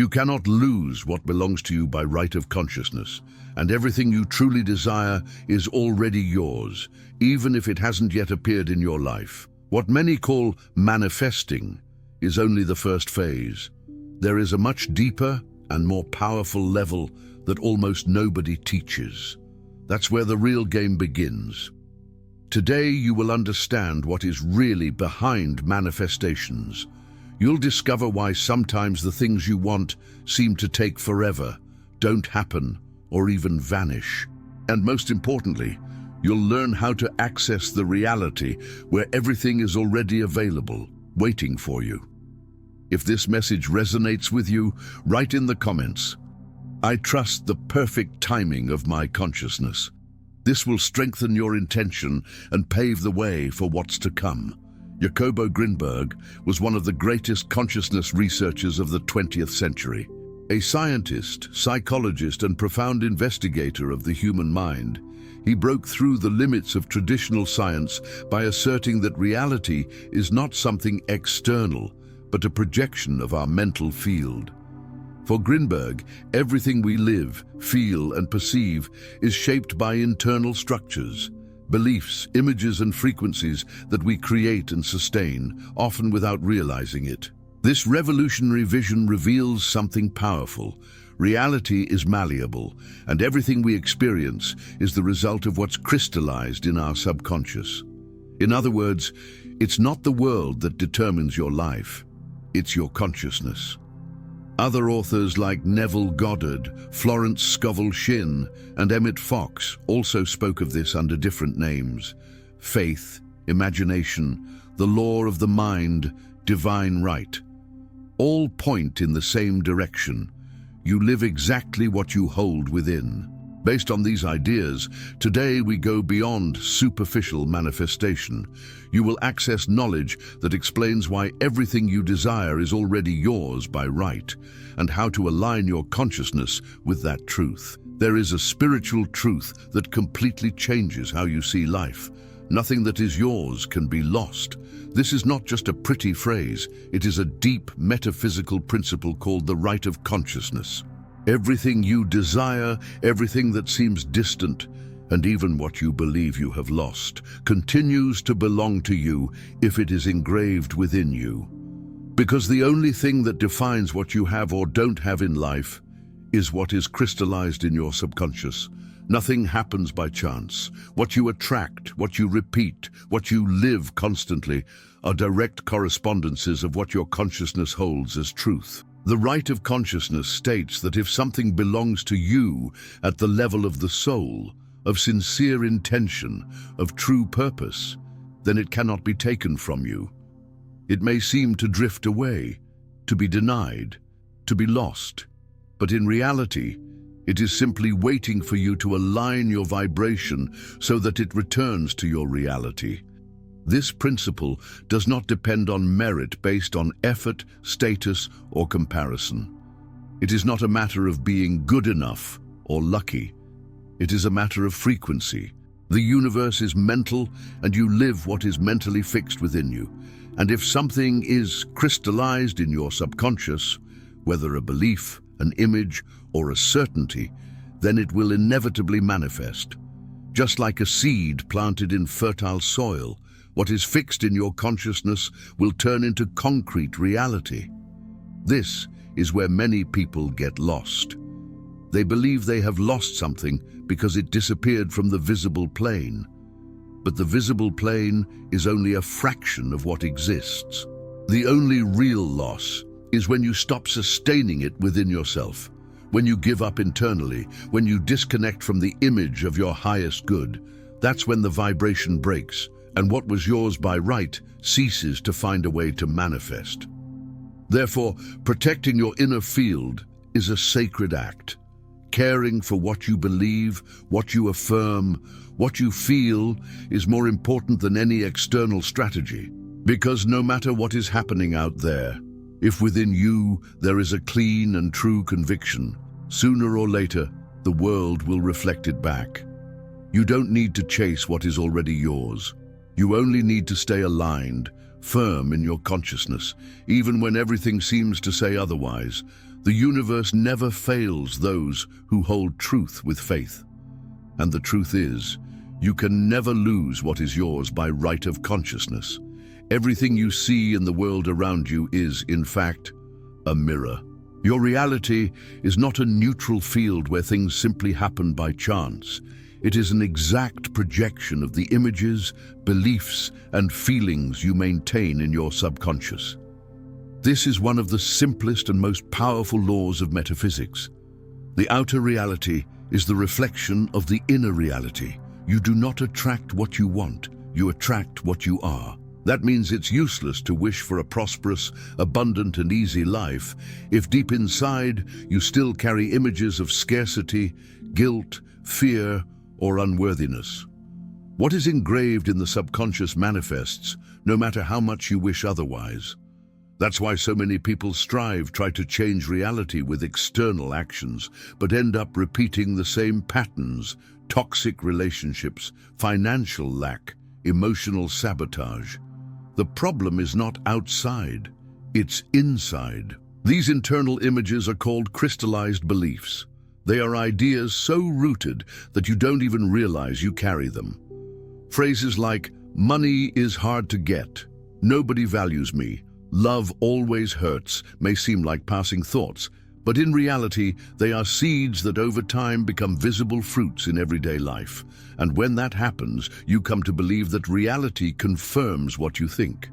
You cannot lose what belongs to you by right of consciousness, and everything you truly desire is already yours, even if it hasn't yet appeared in your life. What many call manifesting is only the first phase. There is a much deeper and more powerful level that almost nobody teaches. That's where the real game begins. Today you will understand what is really behind manifestations. You'll discover why sometimes the things you want seem to take forever, don't happen, or even vanish. And most importantly, you'll learn how to access the reality where everything is already available, waiting for you. If this message resonates with you, write in the comments, "I trust the perfect timing of my consciousness." This will strengthen your intention and pave the way for what's to come. Jacobo Grinberg was one of the greatest consciousness researchers of the 20th century. A scientist, psychologist, and profound investigator of the human mind, he broke through the limits of traditional science by asserting that reality is not something external, but a projection of our mental field. For Grinberg, everything we live, feel, and perceive is shaped by internal structures, beliefs, images, and frequencies that we create and sustain, often without realizing it. This revolutionary vision reveals something powerful. Reality is malleable, and everything we experience is the result of what's crystallized in our subconscious. In other words, it's not the world that determines your life, it's your consciousness. Other authors like Neville Goddard, Florence Scovel Shinn, and Emmett Fox also spoke of this under different names: faith, imagination, the law of the mind, divine right. All point in the same direction. You live exactly what you hold within. Based on these ideas, today we go beyond superficial manifestation. You will access knowledge that explains why everything you desire is already yours by right, and how to align your consciousness with that truth. There is a spiritual truth that completely changes how you see life. Nothing that is yours can be lost. This is not just a pretty phrase, it is a deep metaphysical principle called the right of consciousness. Everything you desire, everything that seems distant, and even what you believe you have lost, continues to belong to you if it is engraved within you. Because the only thing that defines what you have or don't have in life is what is crystallized in your subconscious. Nothing happens by chance. What you attract, what you repeat, what you live constantly are direct correspondences of what your consciousness holds as truth. The right of consciousness states that if something belongs to you at the level of the soul, of sincere intention, of true purpose, then it cannot be taken from you. It may seem to drift away, to be denied, to be lost, but in reality, it is simply waiting for you to align your vibration so that it returns to your reality. This principle does not depend on merit based on effort, status, or comparison. It is not a matter of being good enough or lucky. It is a matter of frequency. The universe is mental, and you live what is mentally fixed within you. And if something is crystallized in your subconscious, whether a belief, an image, or a certainty, then it will inevitably manifest. Just like a seed planted in fertile soil, what is fixed in your consciousness will turn into concrete reality. This is where many people get lost. They believe they have lost something because it disappeared from the visible plane. But the visible plane is only a fraction of what exists. The only real loss is when you stop sustaining it within yourself, when you give up internally, when you disconnect from the image of your highest good. That's when the vibration breaks, and what was yours by right ceases to find a way to manifest. Therefore, protecting your inner field is a sacred act. Caring for what you believe, what you affirm, what you feel is more important than any external strategy. Because no matter what is happening out there, if within you there is a clean and true conviction, sooner or later the world will reflect it back. You don't need to chase what is already yours. You only need to stay aligned, firm in your consciousness, even when everything seems to say otherwise. The universe never fails those who hold truth with faith. And the truth is, you can never lose what is yours by right of consciousness. Everything you see in the world around you is, in fact, a mirror. Your reality is not a neutral field where things simply happen by chance. It is an exact projection of the images, beliefs, and feelings you maintain in your subconscious. This is one of the simplest and most powerful laws of metaphysics. The outer reality is the reflection of the inner reality. You do not attract what you want, you attract what you are. That means it's useless to wish for a prosperous, abundant, and easy life if deep inside you still carry images of scarcity, guilt, fear, or unworthiness. What is engraved in the subconscious manifests, no matter how much you wish otherwise. That's why so many people try to change reality with external actions, but end up repeating the same patterns: toxic relationships, financial lack, emotional sabotage. The problem is not outside, it's inside. These internal images are called crystallized beliefs. They are ideas so rooted that you don't even realize you carry them. Phrases like, "Money is hard to get," "Nobody values me," "Love always hurts," may seem like passing thoughts, but in reality, they are seeds that over time become visible fruits in everyday life. And when that happens, you come to believe that reality confirms what you think.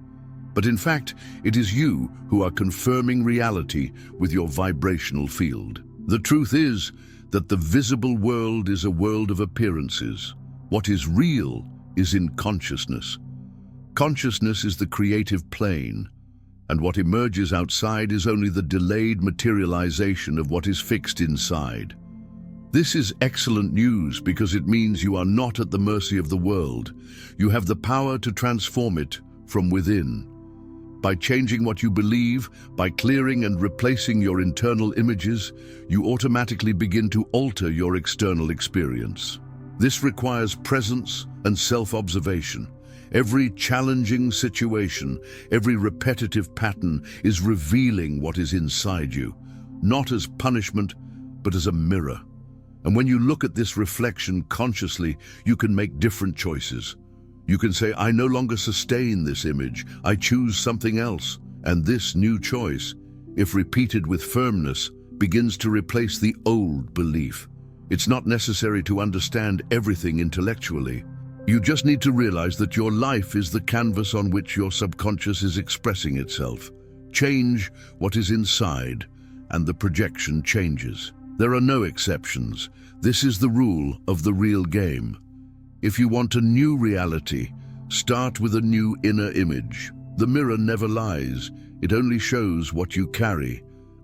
But in fact, it is you who are confirming reality with your vibrational field. The truth is that the visible world is a world of appearances. What is real is in consciousness. Consciousness is the creative plane, and what emerges outside is only the delayed materialization of what is fixed inside. This is excellent news because it means you are not at the mercy of the world. You have the power to transform it from within. By changing what you believe, by clearing and replacing your internal images, you automatically begin to alter your external experience. This requires presence and self-observation. Every challenging situation, every repetitive pattern is revealing what is inside you, not as punishment, but as a mirror. And when you look at this reflection consciously, you can make different choices. You can say, "I no longer sustain this image, I choose something else." And this new choice, if repeated with firmness, begins to replace the old belief. It's not necessary to understand everything intellectually. You just need to realize that your life is the canvas on which your subconscious is expressing itself. Change what is inside, and the projection changes. There are no exceptions. This is the rule of the real game. If you want a new reality, start with a new inner image. The mirror never lies. It only shows what you carry.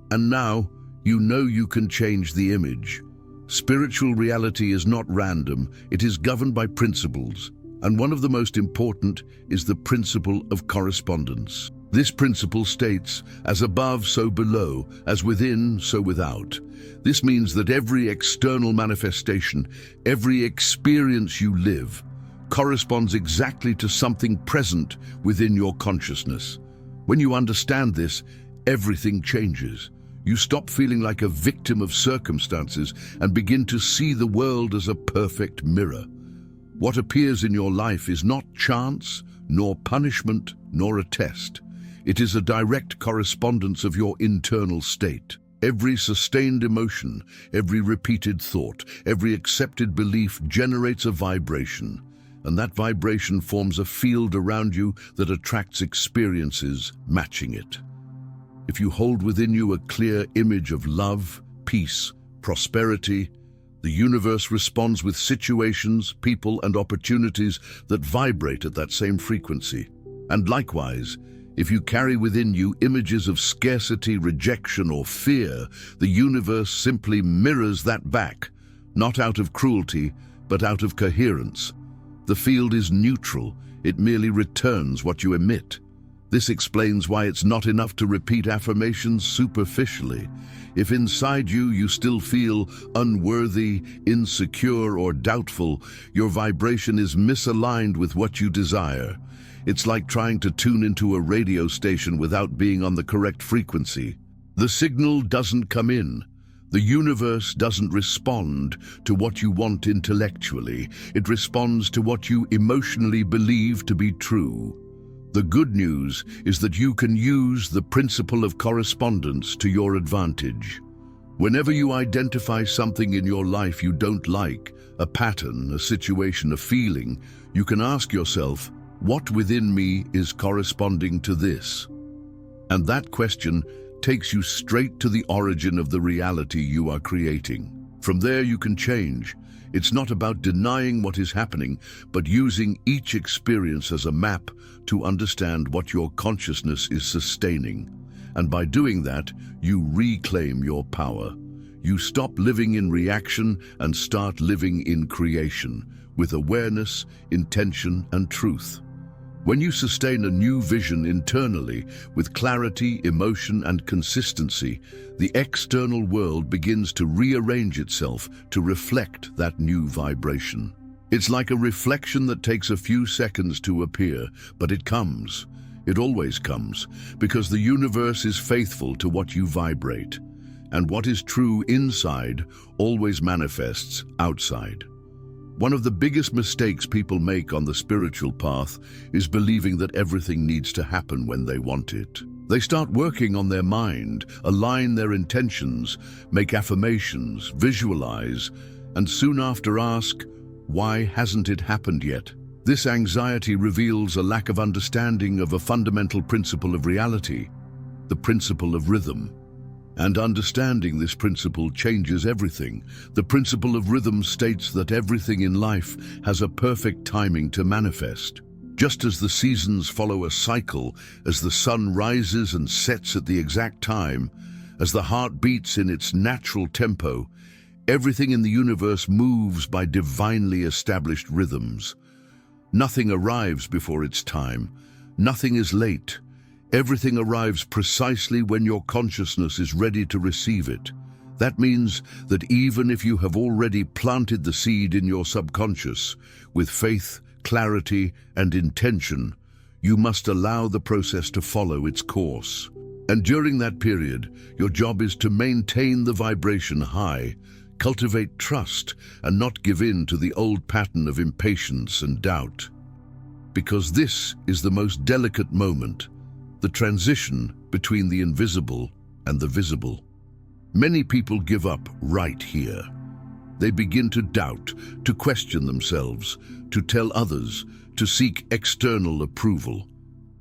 And now, you know you can change the image. Spiritual reality is not random, it is governed by principles, and one of the most important is the principle of correspondence. This principle states, "As above, so below, as within, so without." This means that every external manifestation, every experience you live, corresponds exactly to something present within your consciousness. When you understand this, everything changes. You stop feeling like a victim of circumstances and begin to see the world as a perfect mirror. What appears in your life is not chance, nor punishment, nor a test. It is a direct correspondence of your internal state. Every sustained emotion, every repeated thought, every accepted belief generates a vibration, and that vibration forms a field around you that attracts experiences matching it. If you hold within you a clear image of love, peace, prosperity, the universe responds with situations, people, and opportunities that vibrate at that same frequency. And likewise, if you carry within you images of scarcity, rejection, or fear, the universe simply mirrors that back, not out of cruelty, but out of coherence. The field is neutral, it merely returns what you emit. This explains why it's not enough to repeat affirmations superficially. If inside you still feel unworthy, insecure, or doubtful, your vibration is misaligned with what you desire. It's like trying to tune into a radio station without being on the correct frequency. The signal doesn't come in. The universe doesn't respond to what you want intellectually. It responds to what you emotionally believe to be true. The good news is that you can use the principle of correspondence to your advantage. Whenever you identify something in your life you don't like, a pattern, a situation, a feeling, you can ask yourself, what within me is corresponding to this? And that question takes you straight to the origin of the reality you are creating. From there you can change. It's not about denying what is happening, but using each experience as a map to understand what your consciousness is sustaining. And by doing that, you reclaim your power. You stop living in reaction and start living in creation, with awareness, intention, and truth. When you sustain a new vision internally, with clarity, emotion, and consistency, the external world begins to rearrange itself to reflect that new vibration. It's like a reflection that takes a few seconds to appear, but it comes. It always comes, because the universe is faithful to what you vibrate. And what is true inside always manifests outside. One of the biggest mistakes people make on the spiritual path is believing that everything needs to happen when they want it. They start working on their mind, align their intentions, make affirmations, visualize, and soon after ask, why hasn't it happened yet? This anxiety reveals a lack of understanding of a fundamental principle of reality, the principle of rhythm. And understanding this principle changes everything. The principle of rhythm states that everything in life has a perfect timing to manifest. Just as the seasons follow a cycle, as the sun rises and sets at the exact time, as the heart beats in its natural tempo, everything in the universe moves by divinely established rhythms. Nothing arrives before its time. Nothing is late. Everything arrives precisely when your consciousness is ready to receive it. That means that even if you have already planted the seed in your subconscious, with faith, clarity, and intention, you must allow the process to follow its course. And during that period, your job is to maintain the vibration high, cultivate trust, and not give in to the old pattern of impatience and doubt. Because this is the most delicate moment, the transition between the invisible and the visible. Many people give up right here. They begin to doubt, to question themselves, to tell others, to seek external approval.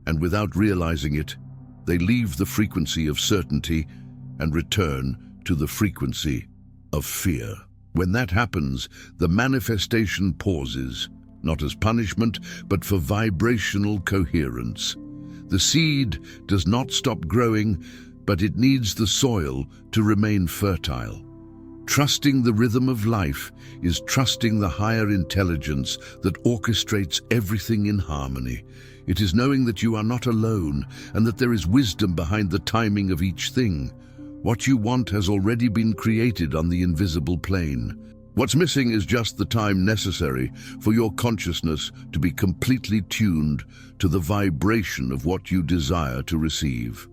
And without realizing it, they leave the frequency of certainty and return to the frequency of fear. When that happens, the manifestation pauses, not as punishment, but for vibrational coherence. The seed does not stop growing, but it needs the soil to remain fertile. Trusting the rhythm of life is trusting the higher intelligence that orchestrates everything in harmony. It is knowing that you are not alone and that there is wisdom behind the timing of each thing. What you want has already been created on the invisible plane. What's missing is just the time necessary for your consciousness to be completely tuned to the vibration of what you desire to receive.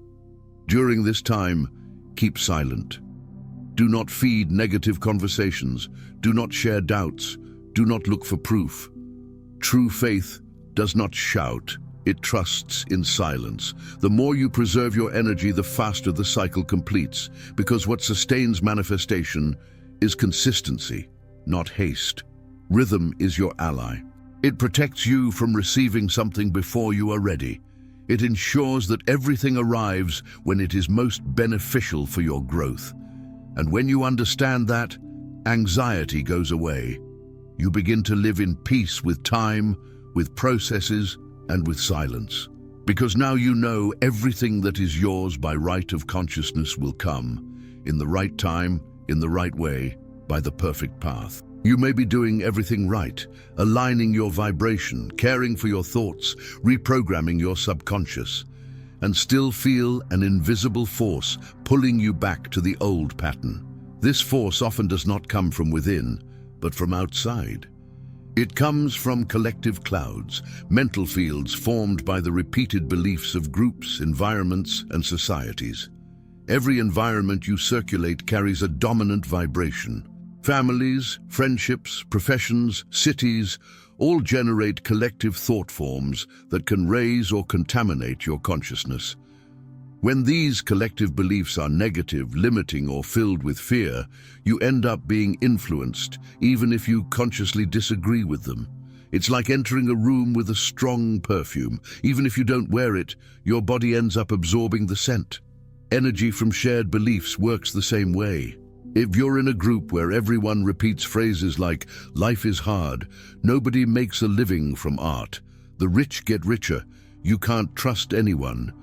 During this time, keep silent. Do not feed negative conversations. Do not share doubts. Do not look for proof. True faith does not shout. It trusts in silence. The more you preserve your energy, the faster the cycle completes, because what sustains manifestation is consistency, not haste. Rhythm is your ally. It protects you from receiving something before you are ready. It ensures that everything arrives when it is most beneficial for your growth. And when you understand that, anxiety goes away. You begin to live in peace with time, with processes, and with silence. Because now you know everything that is yours by right of consciousness will come, in the right time, in the right way, by the perfect path. You may be doing everything right, aligning your vibration, caring for your thoughts, reprogramming your subconscious, and still feel an invisible force pulling you back to the old pattern. This force often does not come from within, but from outside. It comes from collective clouds, mental fields formed by the repeated beliefs of groups, environments, and societies. Every environment you circulate carries a dominant vibration. Families, friendships, professions, cities, all generate collective thought forms that can raise or contaminate your consciousness. When these collective beliefs are negative, limiting, or filled with fear, you end up being influenced, even if you consciously disagree with them. It's like entering a room with a strong perfume. Even if you don't wear it, your body ends up absorbing the scent. Energy from shared beliefs works the same way. If you're in a group where everyone repeats phrases like, "Life is hard," "Nobody makes a living from art," "The rich get richer," "You can't trust anyone,"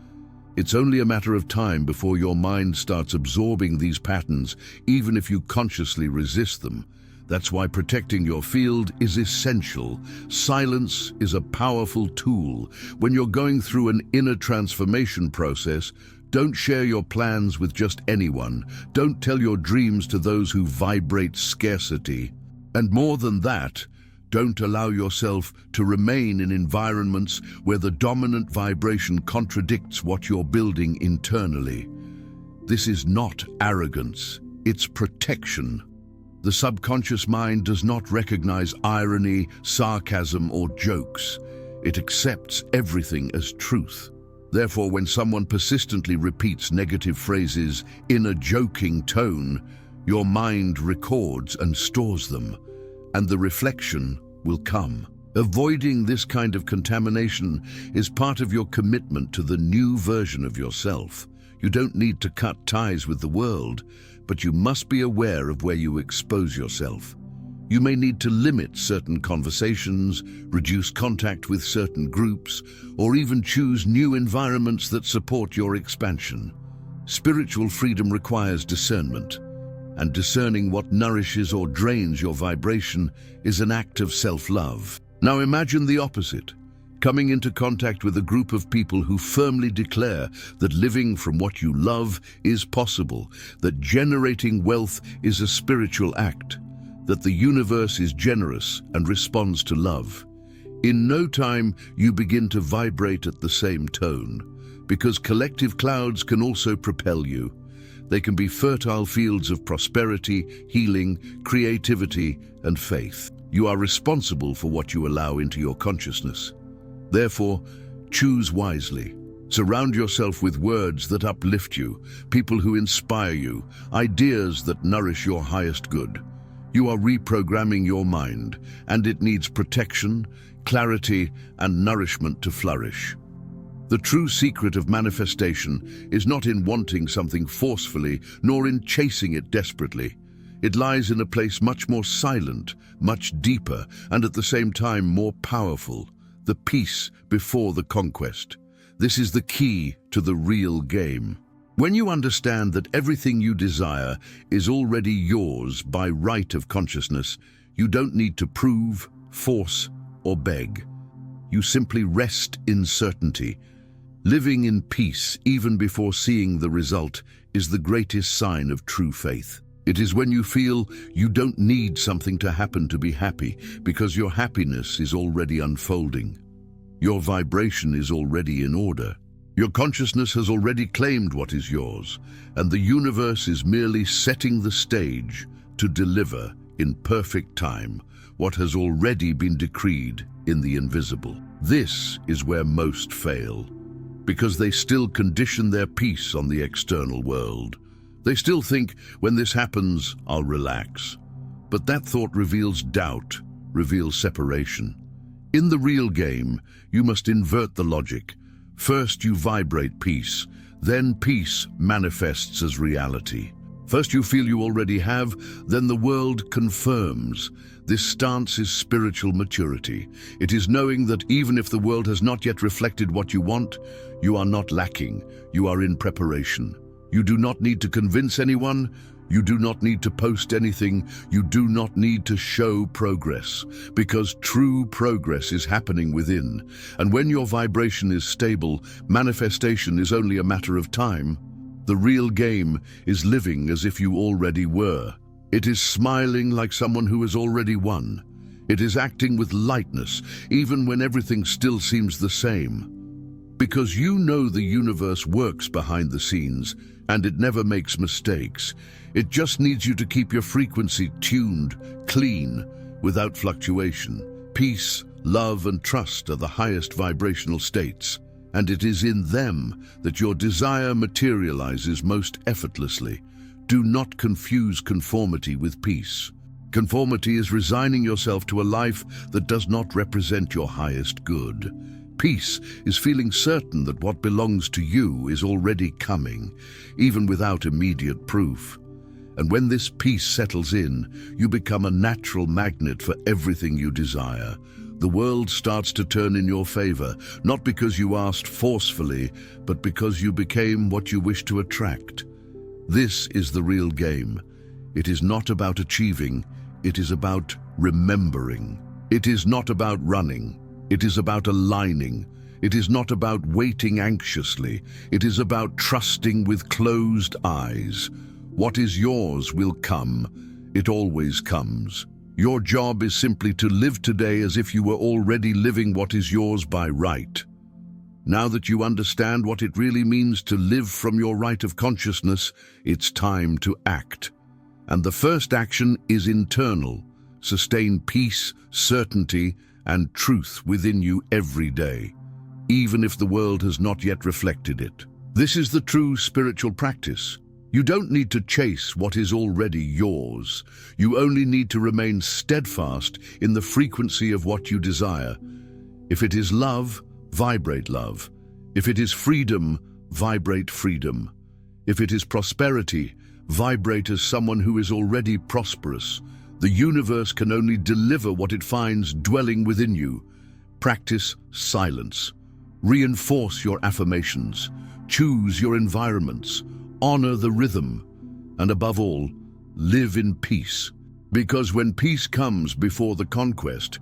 it's only a matter of time before your mind starts absorbing these patterns, even if you consciously resist them. That's why protecting your field is essential. Silence is a powerful tool. When you're going through an inner transformation process, don't share your plans with just anyone. Don't tell your dreams to those who vibrate scarcity. And more than that, don't allow yourself to remain in environments where the dominant vibration contradicts what you're building internally. This is not arrogance, it's protection. The subconscious mind does not recognize irony, sarcasm, or jokes. It accepts everything as truth. Therefore, when someone persistently repeats negative phrases in a joking tone, your mind records and stores them, and the reflection will come. Avoiding this kind of contamination is part of your commitment to the new version of yourself. You don't need to cut ties with the world, but you must be aware of where you expose yourself. You may need to limit certain conversations, reduce contact with certain groups, or even choose new environments that support your expansion. Spiritual freedom requires discernment, and discerning what nourishes or drains your vibration is an act of self-love. Now imagine the opposite, coming into contact with a group of people who firmly declare that living from what you love is possible, that generating wealth is a spiritual act, that the universe is generous and responds to love. In no time, you begin to vibrate at the same tone, because collective clouds can also propel you. They can be fertile fields of prosperity, healing, creativity, and faith. You are responsible for what you allow into your consciousness. Therefore, choose wisely. Surround yourself with words that uplift you, people who inspire you, ideas that nourish your highest good. You are reprogramming your mind, and it needs protection, clarity, and nourishment to flourish. The true secret of manifestation is not in wanting something forcefully, nor in chasing it desperately. It lies in a place much more silent, much deeper, and at the same time more powerful. The peace before the conquest. This is the key to the real game. When you understand that everything you desire is already yours by right of consciousness, you don't need to prove, force, or beg. You simply rest in certainty. Living in peace, even before seeing the result, is the greatest sign of true faith. It is when you feel you don't need something to happen to be happy, because your happiness is already unfolding. Your vibration is already in order. Your consciousness has already claimed what is yours, and the universe is merely setting the stage to deliver in perfect time what has already been decreed in the invisible. This is where most fail, because they still condition their peace on the external world. They still think, when this happens, I'll relax. But that thought reveals doubt, reveals separation. In the real game, you must invert the logic. First you vibrate peace, then peace manifests as reality. First you feel you already have, then the world confirms. This stance is spiritual maturity. It is knowing that even if the world has not yet reflected what you want, you are not lacking, you are in preparation. You do not need to convince anyone, you do not need to post anything, you do not need to show progress, because true progress is happening within. And when your vibration is stable, manifestation is only a matter of time. The real game is living as if you already were. It is smiling like someone who has already won. It is acting with lightness, even when everything still seems the same. Because you know the universe works behind the scenes, and it never makes mistakes. It just needs you to keep your frequency tuned, clean, without fluctuation. Peace, love, and trust are the highest vibrational states, and it is in them that your desire materializes most effortlessly. Do not confuse conformity with peace. Conformity is resigning yourself to a life that does not represent your highest good. Peace is feeling certain that what belongs to you is already coming, even without immediate proof. And when this peace settles in, you become a natural magnet for everything you desire. The world starts to turn in your favor, not because you asked forcefully, but because you became what you wish to attract. This is the real game. It is not about achieving, it is about remembering. It is not about running. It is about aligning. It is not about waiting anxiously. It is about trusting with closed eyes. What is yours will come. It always comes. Your job is simply to live today as if you were already living what is yours by right. Now that you understand what it really means to live from your right of consciousness, it's time to act. And the first action is internal. Sustain peace, certainty, and truth within you every day, even if the world has not yet reflected it. This is the true spiritual practice. You don't need to chase what is already yours. You only need to remain steadfast in the frequency of what you desire. If it is love, vibrate love. If it is freedom, vibrate freedom. If it is prosperity, vibrate as someone who is already prosperous. The universe can only deliver what it finds dwelling within you. Practice silence. Reinforce your affirmations. Choose your environments. Honor the rhythm. And above all, live in peace. Because when peace comes before the conquest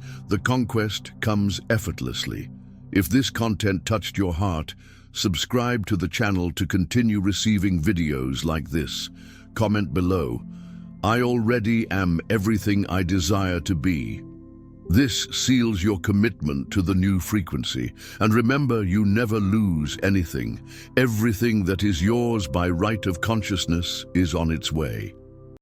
comes effortlessly. If this content touched your heart, subscribe to the channel to continue receiving videos like this. Comment below. I already am everything I desire to be. This seals your commitment to the new frequency. And remember, you never lose anything. Everything that is yours by right of consciousness is on its way.